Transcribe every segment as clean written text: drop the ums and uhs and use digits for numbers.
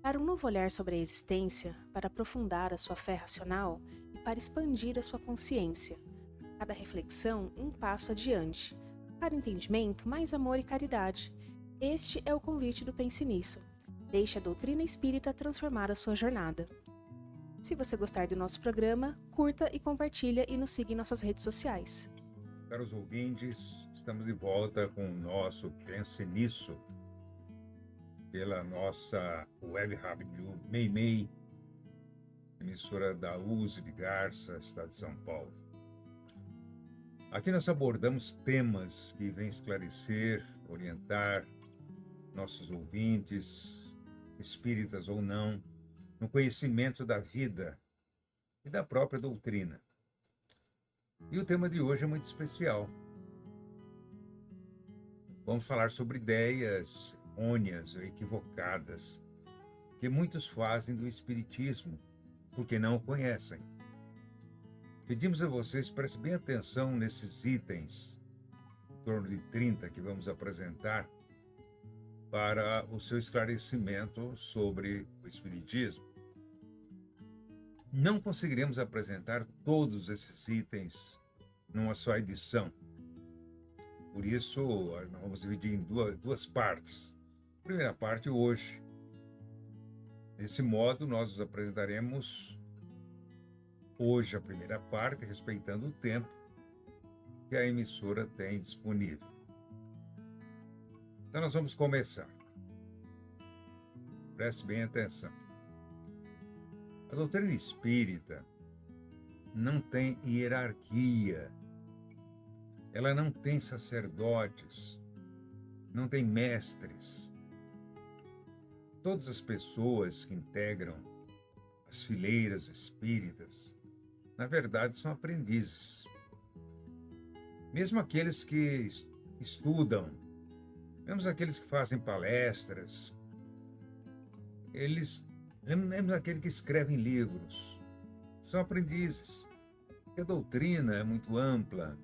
Para um novo olhar sobre a existência, para aprofundar a sua fé racional e para expandir a sua consciência. Cada reflexão, um passo adiante. Cada entendimento, mais amor e caridade. Este é o convite do Pense Nisso. Deixe a doutrina espírita transformar a sua jornada. Se você gostar do nosso programa, curta e compartilha e nos siga em nossas redes sociais. Caros ouvintes, estamos de volta com o nosso Pense Nisso, pela nossa web rádio Meimei, emissora da USE de Garça, estado de São Paulo. Aqui nós abordamos temas que vêm esclarecer, orientar nossos ouvintes, espíritas ou não, no conhecimento da vida e da própria doutrina. E o tema de hoje é muito especial. Vamos falar sobre ideias errôneas ou equivocadas que muitos fazem do Espiritismo, porque não o conhecem. Pedimos a vocês que prestem bem atenção nesses itens, em torno de 30 que vamos apresentar, para o seu esclarecimento sobre o Espiritismo. Não conseguiremos apresentar todos esses itens numa só edição. Por isso, nós vamos dividir em duas partes. A primeira parte hoje. Desse modo, nós nos apresentaremos hoje a primeira parte, respeitando o tempo que a emissora tem disponível. Então, nós vamos começar. Preste bem atenção. A doutrina espírita não tem hierarquia, ela não tem sacerdotes, não tem mestres. Todas as pessoas que integram as fileiras espíritas, na verdade, são aprendizes. Mesmo aqueles que estudam, mesmo aqueles que fazem palestras, mesmo aqueles que escrevem livros, são aprendizes. Porque a doutrina é muito ampla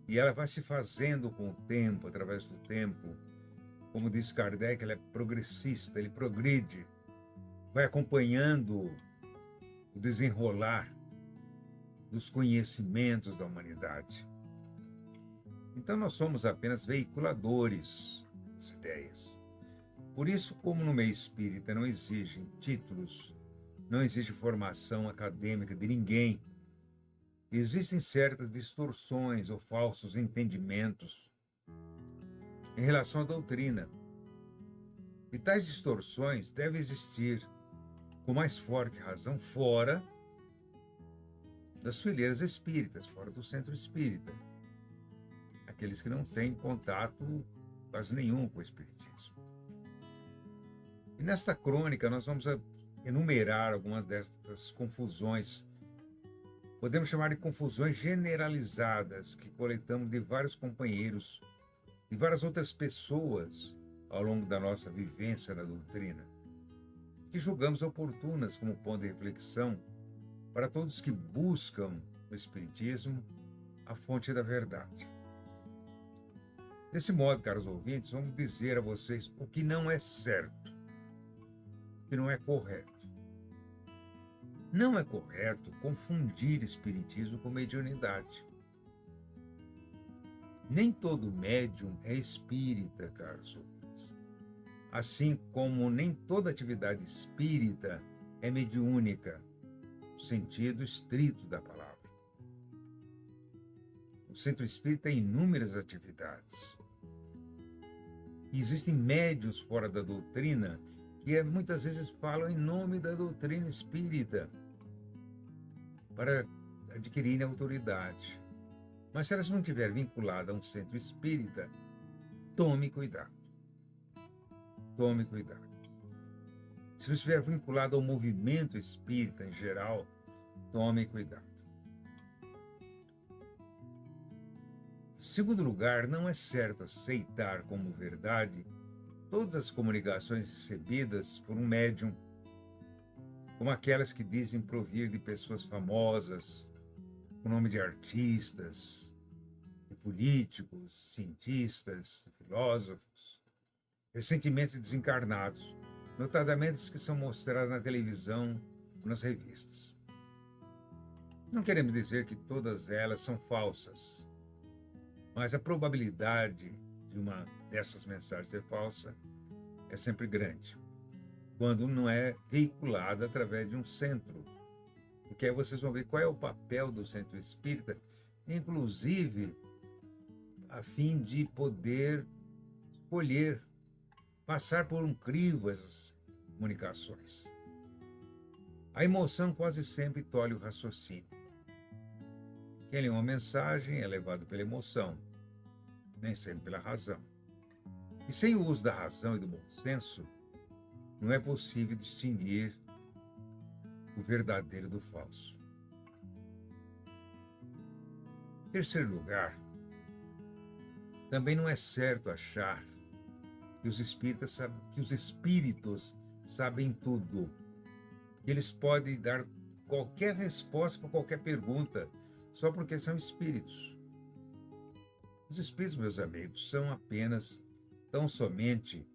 e ela vai se fazendo com o tempo, através do tempo. Como diz Kardec, ela é progressista, ele progride, vai acompanhando o desenrolar dos conhecimentos da humanidade. Então nós somos apenas veiculadores das ideias. Por isso, como no meio espírita não exigem títulos, não exige formação acadêmica de ninguém, existem certas distorções ou falsos entendimentos em relação à doutrina. E tais distorções devem existir com mais forte razão fora das fileiras espíritas, fora do centro espírita. Aqueles que não têm contato quase nenhum com o espiritismo. E nesta crônica nós vamos enumerar algumas dessas confusões. Podemos chamar de confusões generalizadas que coletamos de vários companheiros e várias outras pessoas ao longo da nossa vivência na doutrina, que julgamos oportunas como ponto de reflexão para todos que buscam no Espiritismo a fonte da verdade. Desse modo, caros ouvintes, vamos dizer a vocês o que não é certo, o que não é correto. Não é correto confundir Espiritismo com mediunidade. Nem todo médium é espírita, caros ouvintes. Assim como nem toda atividade espírita é mediúnica, no sentido estrito da palavra. O centro espírita tem inúmeras atividades. E existem médiuns fora da doutrina que muitas vezes falam em nome da doutrina espírita para adquirirem autoridade. Mas se elas não estiverem vinculadas a um centro espírita, tome cuidado. Tome cuidado. Se não estiver vinculado ao movimento espírita em geral, tome cuidado. Em segundo lugar, não é certo aceitar como verdade todas as comunicações recebidas por um médium, como aquelas que dizem provir de pessoas famosas, o nome de artistas, de políticos, cientistas, filósofos, recentemente desencarnados, notadamente as que são mostradas na televisão ou nas revistas. Não queremos dizer que todas elas são falsas, mas a probabilidade de uma dessas mensagens ser falsa é sempre grande, quando não é veiculada através de um centro. Porque aí vocês vão ver qual é o papel do centro espírita, inclusive a fim de poder escolher, passar por um crivo essas comunicações. A emoção quase sempre tolhe o raciocínio. Quem lê uma mensagem é levado pela emoção, nem sempre pela razão. E sem o uso da razão e do bom senso, não é possível distinguir o verdadeiro do falso. Em terceiro lugar, também não é certo achar que os espíritos sabem tudo. Eles podem dar qualquer resposta para qualquer pergunta, só porque são espíritos. Os espíritos, meus amigos, são apenas, tão somente,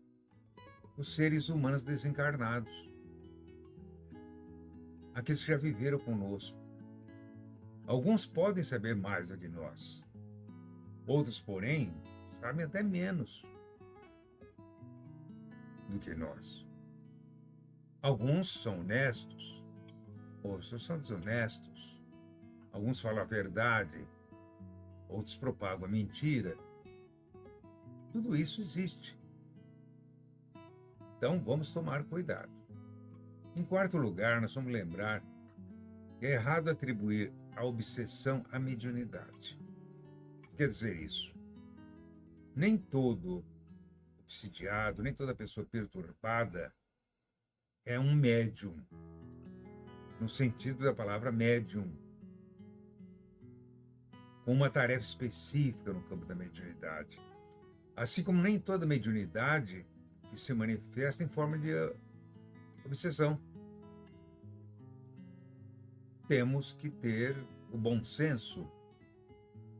os seres humanos desencarnados. Aqueles que já viveram conosco. Alguns podem saber mais do que nós. Outros, porém, sabem até menos do que nós. Alguns são honestos, outros são desonestos. Alguns falam a verdade, outros propagam a mentira. Tudo isso existe. Então, vamos tomar cuidado. Em quarto lugar, nós vamos lembrar que é errado atribuir a obsessão à mediunidade. O que quer dizer isso? Nem todo obsidiado, nem toda pessoa perturbada é um médium, no sentido da palavra médium, com uma tarefa específica no campo da mediunidade. Assim como nem toda mediunidade que se manifesta em forma de obsessão. Temos que ter o bom senso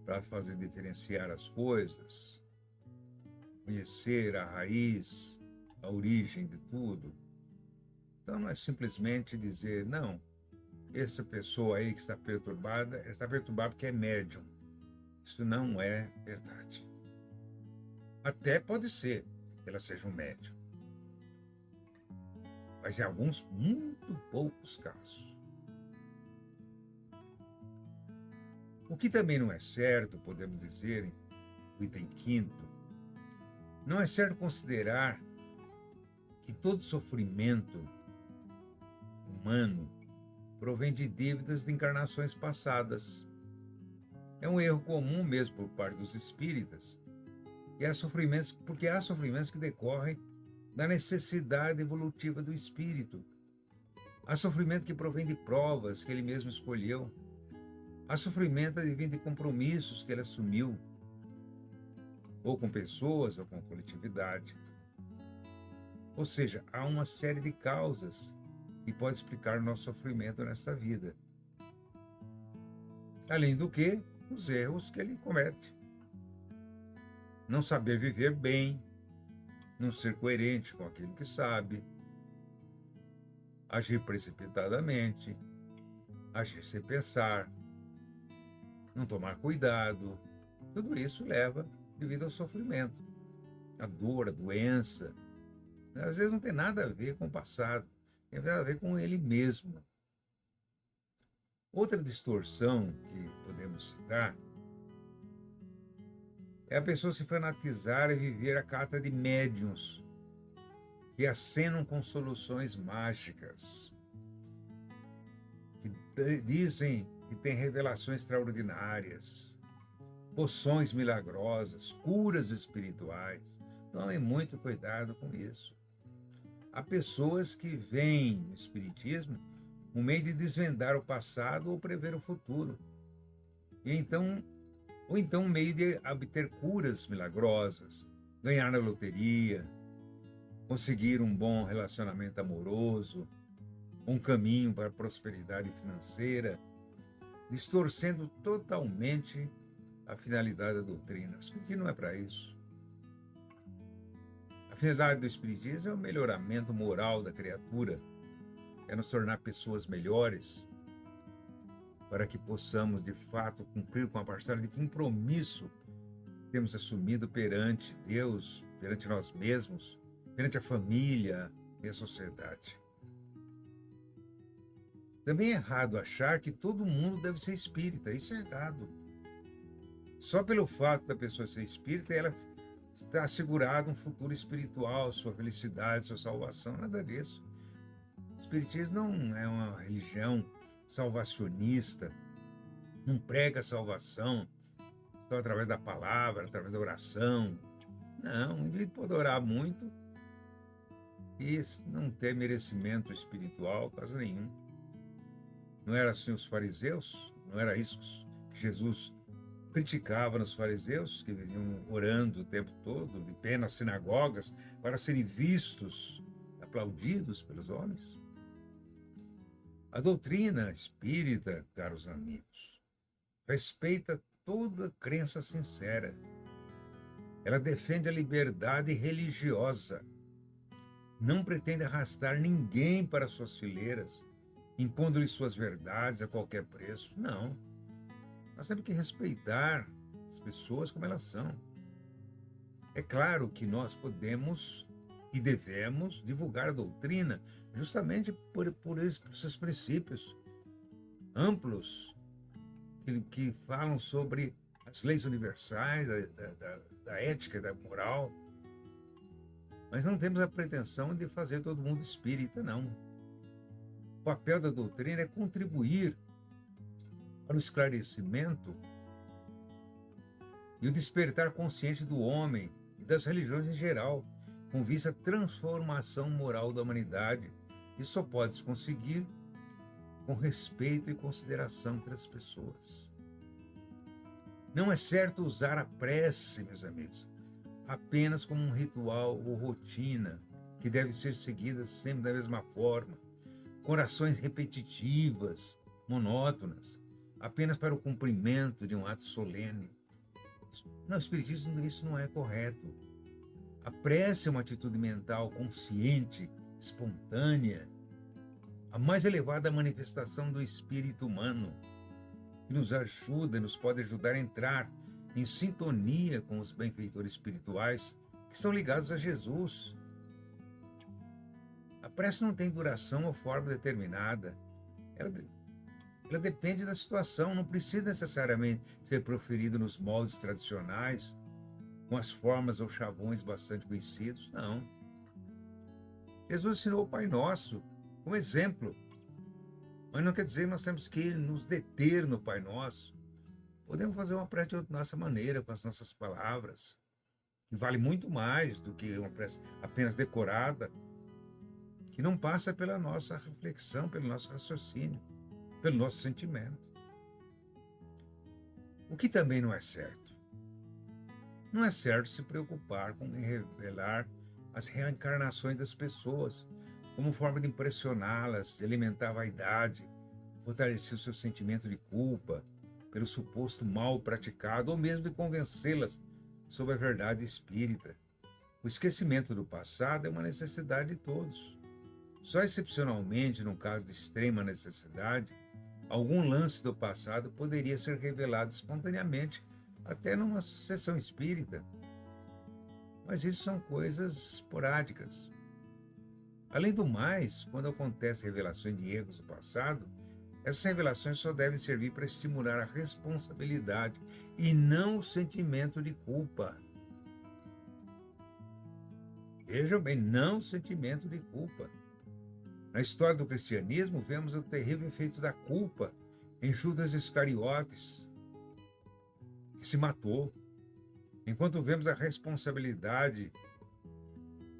para fazer diferenciar as coisas, conhecer a raiz, a origem de tudo. Então não é simplesmente dizer, não, essa pessoa aí que está perturbada porque é médium. Isso não é verdade. Até pode ser que ela seja um médium. Mas em alguns, muito poucos casos. O que também não é certo, podemos dizer, no item quinto, não é certo considerar que todo sofrimento humano provém de dívidas de encarnações passadas. É um erro comum mesmo por parte dos espíritas, porque há sofrimentos que decorrem da necessidade evolutiva do espírito. Há sofrimento que provém de provas que ele mesmo escolheu. Há sofrimento advindo de compromissos que ele assumiu, ou com pessoas, ou com a coletividade. Ou seja, há uma série de causas que pode explicar o nosso sofrimento nesta vida. Além do que, os erros que ele comete. Não saber viver bem, não ser coerente com aquilo que sabe, agir precipitadamente, agir sem pensar, não tomar cuidado. Tudo isso leva devido ao sofrimento, a dor, a doença. Às vezes não tem nada a ver com o passado, tem nada a ver com ele mesmo. Outra distorção que podemos citar é a pessoa se fanatizar e viver a cata de médiuns que acenam com soluções mágicas, que dizem que tem revelações extraordinárias, poções milagrosas, curas espirituais. Tomem muito cuidado com isso. Há pessoas que veem no espiritismo um meio de desvendar o passado ou prever o futuro. Ou então um meio de obter curas milagrosas, ganhar na loteria, conseguir um bom relacionamento amoroso, um caminho para a prosperidade financeira, distorcendo totalmente a finalidade da doutrina. O espiritismo não é para isso. A A finalidade do Espiritismo é o melhoramento moral da criatura, é nos tornar pessoas melhores, para que possamos, de fato, cumprir com a parcela de compromisso que temos assumido perante Deus, perante nós mesmos, perante a família e a sociedade. Também é errado achar que todo mundo deve ser espírita. Isso é errado. Só pelo fato da pessoa ser espírita, ela está assegurada um futuro espiritual, sua felicidade, sua salvação. Nada disso. O espiritismo não é uma religião salvacionista, não prega salvação só através da palavra, através da oração. Não, o indivíduo pode orar muito e não ter merecimento espiritual, caso nenhum. Não era assim os fariseus? Não era isso que Jesus criticava nos fariseus, que vinham orando o tempo todo, de pé nas sinagogas, para serem vistos, aplaudidos pelos homens? A doutrina espírita, caros amigos, respeita toda crença sincera. Ela defende a liberdade religiosa. Não pretende arrastar ninguém para suas fileiras, impondo-lhe suas verdades a qualquer preço. Não. Nós temos que respeitar as pessoas como elas são. É claro que nós podemos e devemos divulgar a doutrina justamente por esses princípios amplos que falam sobre as leis universais, da ética, da moral. Mas não temos a pretensão de fazer todo mundo espírita, não. O papel da doutrina é contribuir para o esclarecimento e o despertar consciente do homem e das religiões em geral, com vista à transformação moral da humanidade. Isso só pode se conseguir com respeito e consideração pelas pessoas. Não é certo usar a prece, meus amigos, apenas como um ritual ou rotina que deve ser seguida sempre da mesma forma, com orações repetitivas, monótonas, apenas para o cumprimento de um ato solene. No Espiritismo isso não é correto. A prece é uma atitude mental consciente, espontânea, a mais elevada manifestação do espírito humano, que nos ajuda e nos pode ajudar a entrar em sintonia com os benfeitores espirituais que são ligados a Jesus. A prece não tem duração ou forma determinada. Ela depende da situação, não precisa necessariamente ser proferida nos moldes tradicionais, com as formas ou chavões bastante conhecidos, não. Jesus ensinou o Pai Nosso como exemplo, mas não quer dizer que nós temos que nos deter no Pai Nosso. Podemos fazer uma prece de nossa maneira, com as nossas palavras, que vale muito mais do que uma prece apenas decorada, que não passa pela nossa reflexão, pelo nosso raciocínio, pelo nosso sentimento. O que também não é certo? Não é certo se preocupar com revelar as reencarnações das pessoas como forma de impressioná-las, de alimentar a vaidade, fortalecer o seu sentimento de culpa pelo suposto mal praticado ou mesmo de convencê-las sobre a verdade espírita. O esquecimento do passado é uma necessidade de todos. Só excepcionalmente, no caso de extrema necessidade, algum lance do passado poderia ser revelado espontaneamente, até numa sessão espírita. Mas isso são coisas esporádicas. Além do mais, quando acontecem revelações de erros do passado, essas revelações só devem servir para estimular a responsabilidade e não o sentimento de culpa. Vejam bem, não o sentimento de culpa. Na história do cristianismo, vemos o terrível efeito da culpa em Judas Iscariotes, que se matou, enquanto vemos a responsabilidade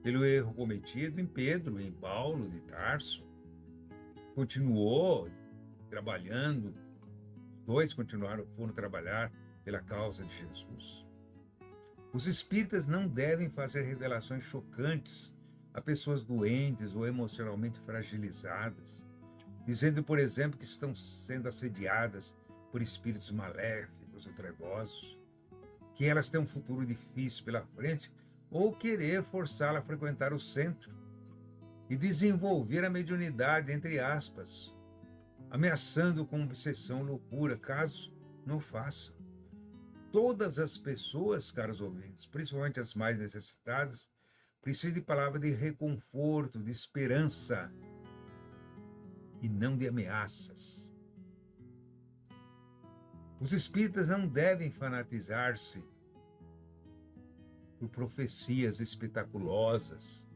pelo erro cometido em Pedro, em Paulo de Tarso. Continuou trabalhando, os dois foram trabalhar pela causa de Jesus. Os espíritas não devem fazer revelações chocantes a pessoas doentes ou emocionalmente fragilizadas, dizendo, por exemplo, que estão sendo assediadas por espíritos maléficos ou trevosos, que elas têm um futuro difícil pela frente, ou querer forçá-la a frequentar o centro e desenvolver a mediunidade, entre aspas, ameaçando com obsessão, loucura, caso não faça. Todas as pessoas, caros ouvintes, principalmente as mais necessitadas, precisam de palavras de reconforto, de esperança e não de ameaças. Os espíritas não devem fanatizar-se por profecias espetaculosas,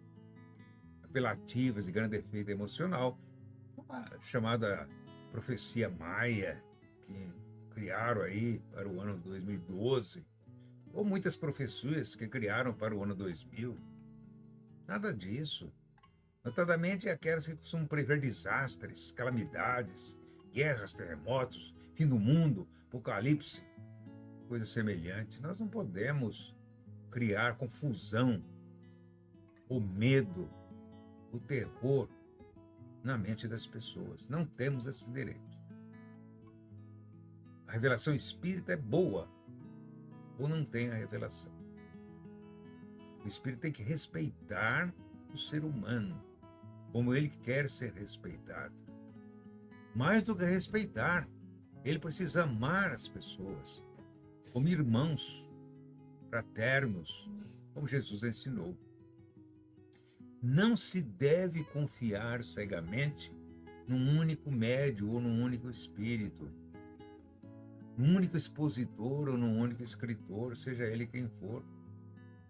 apelativas de grande efeito emocional, a chamada profecia maia, que criaram aí para o ano 2012, ou muitas profecias que criaram para o ano 2000. Nada disso. Notadamente aquelas que costumam prever desastres, calamidades, guerras, terremotos, fim do mundo, apocalipse, coisa semelhante. Nós não podemos criar confusão, o medo, o terror na mente das pessoas. Não temos esse direito. A revelação espírita é boa ou não tem a revelação. O espírito tem que respeitar o ser humano como ele quer ser respeitado. Mais do que respeitar, ele precisa amar as pessoas como irmãos, fraternos, como Jesus ensinou. Não se deve confiar cegamente num único médium ou num único espírito, num único expositor ou num único escritor, seja ele quem for,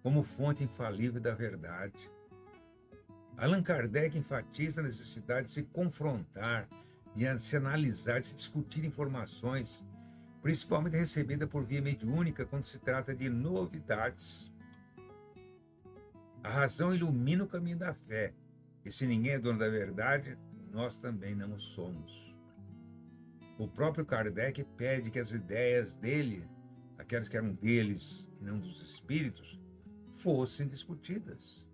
como fonte infalível da verdade. Allan Kardec enfatiza a necessidade de se confrontar, de se analisar, de se discutir informações, principalmente recebida por via mediúnica quando se trata de novidades. A razão ilumina o caminho da fé, e se ninguém é dono da verdade, nós também não o somos. O próprio Kardec pede que as ideias dele, aquelas que eram deles e não dos espíritos, fossem discutidas,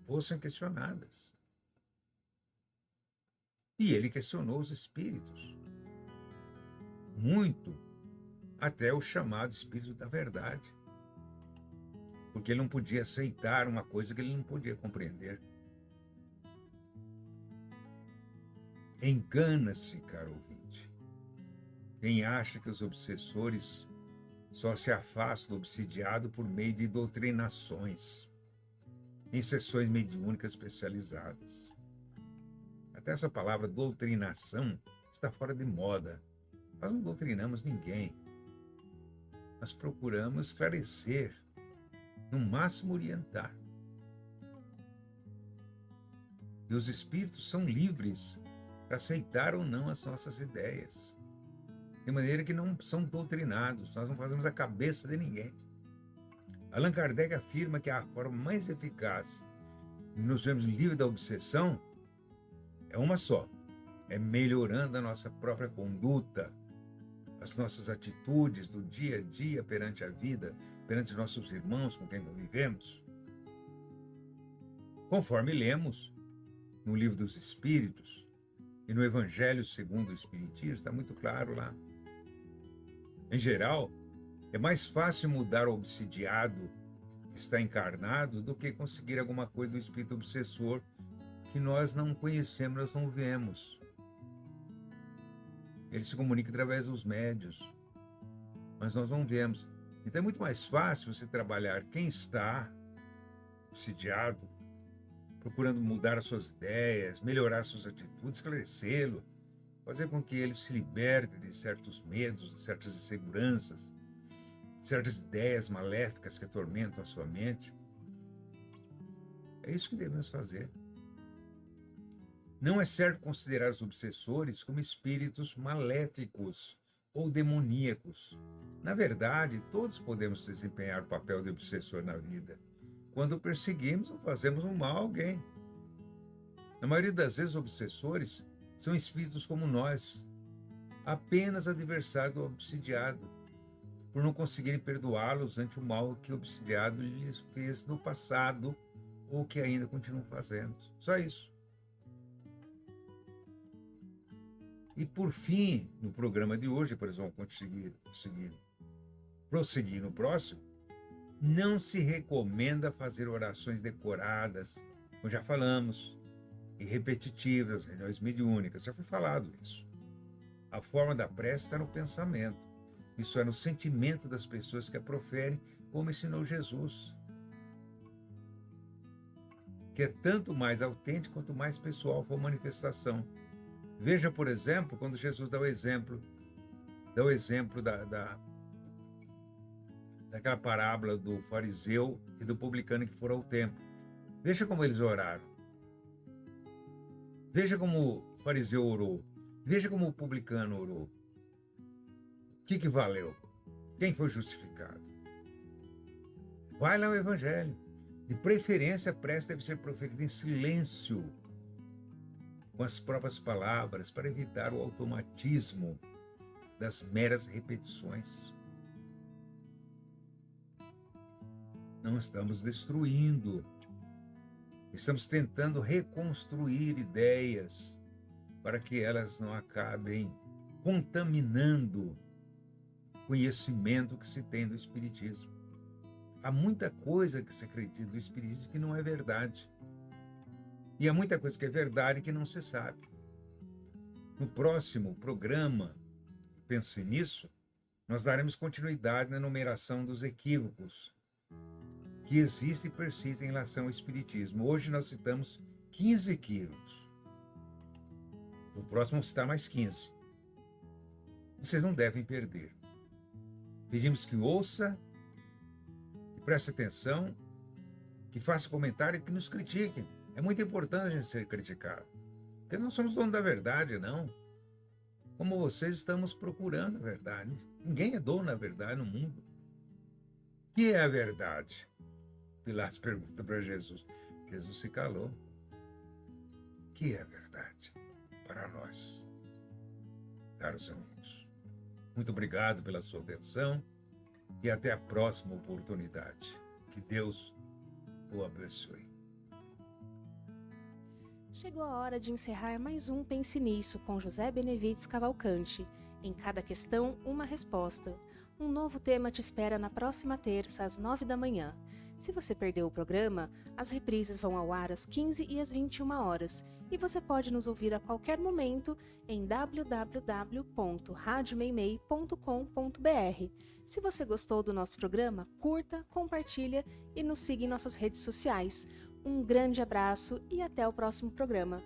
fossem questionadas. E ele questionou os espíritos, muito, até o chamado espírito da verdade, porque ele não podia aceitar uma coisa que ele não podia compreender. Engana-se, caro ouvinte, quem acha que os obsessores só se afastam do obsidiado por meio de doutrinações, em sessões mediúnicas especializadas. Até essa palavra doutrinação está fora de moda. Nós não doutrinamos ninguém. Nós procuramos esclarecer, no máximo orientar. E os espíritos são livres para aceitar ou não as nossas ideias, de maneira que não são doutrinados, nós não fazemos a cabeça de ninguém. Allan Kardec afirma que a forma mais eficaz de nos vermos livres da obsessão é uma só: é melhorando a nossa própria conduta, as nossas atitudes do dia a dia perante a vida, perante nossos irmãos com quem convivemos. Conforme lemos no Livro dos Espíritos e no Evangelho segundo o Espiritismo, está muito claro lá. Em geral, é mais fácil mudar o obsidiado que está encarnado do que conseguir alguma coisa do espírito obsessor que nós não conhecemos, nós não vemos. Ele se comunica através dos médiuns, mas nós não vemos. Então é muito mais fácil você trabalhar quem está obsidiado, procurando mudar as suas ideias, melhorar as suas atitudes, esclarecê-lo, fazer com que ele se liberte de certos medos, de certas inseguranças, de certas ideias maléficas que atormentam a sua mente. É isso que devemos fazer. Não é certo considerar os obsessores como espíritos maléficos ou demoníacos. Na verdade, todos podemos desempenhar o papel de obsessor na vida, quando perseguimos ou fazemos um mal a alguém. Na maioria das vezes, os obsessores são espíritos como nós, apenas adversários do obsidiado, por não conseguirem perdoá-los ante o mal que o obsidiado lhes fez no passado ou que ainda continuam fazendo. Só isso. E por fim, no programa de hoje, por exemplo, conseguir prosseguir no próximo, Não se recomenda fazer orações decoradas, como já falamos, e repetitivas, reuniões mediúnicas, já foi falado isso. A forma da prece está no pensamento, isso é no sentimento das pessoas que a proferem, como ensinou Jesus. Que é tanto mais autêntico quanto mais pessoal for a manifestação. Veja, por exemplo, quando Jesus dá o exemplo daquela parábola do fariseu e do publicano que foram ao templo. Veja como eles oraram. Veja como o fariseu orou. Veja como o publicano orou. O que valeu? Quem foi justificado? Vai lá o Evangelho. De preferência, a prece deve ser proferida em silêncio, com as próprias palavras, para evitar o automatismo das meras repetições. Não estamos destruindo, estamos tentando reconstruir ideias para que elas não acabem contaminando o conhecimento que se tem do Espiritismo. Há muita coisa que se acredita do Espiritismo que não é verdade. E há muita coisa que é verdade que não se sabe. No próximo programa, Pense Nisso, nós daremos continuidade na enumeração dos equívocos que existem e persistem em relação ao Espiritismo. Hoje nós citamos 15 equívocos. No próximo vamos citar mais 15. Vocês não devem perder. Pedimos que ouça, que preste atenção, que faça comentário e que nos critique. É muito importante a gente ser criticado. Porque não somos donos da verdade, não. Como vocês, estamos procurando a verdade. Ninguém é dono da verdade no mundo. O que é a verdade? Pilatos pergunta para Jesus. Jesus se calou. O que é a verdade para nós, caros amigos? Muito obrigado pela sua atenção e até a próxima oportunidade. Que Deus o abençoe. Chegou a hora de encerrar mais um Pense Nisso com José Benevides Cavalcante. Em cada questão, uma resposta. Um novo tema te espera na próxima terça, às 9 da manhã. Se você perdeu o programa, as reprises vão ao ar às 15 e às 21 horas e você pode nos ouvir a qualquer momento em www.radiomeimei.com.br. Se você gostou do nosso programa, curta, compartilha e nos siga em nossas redes sociais. Um grande abraço e até o próximo programa.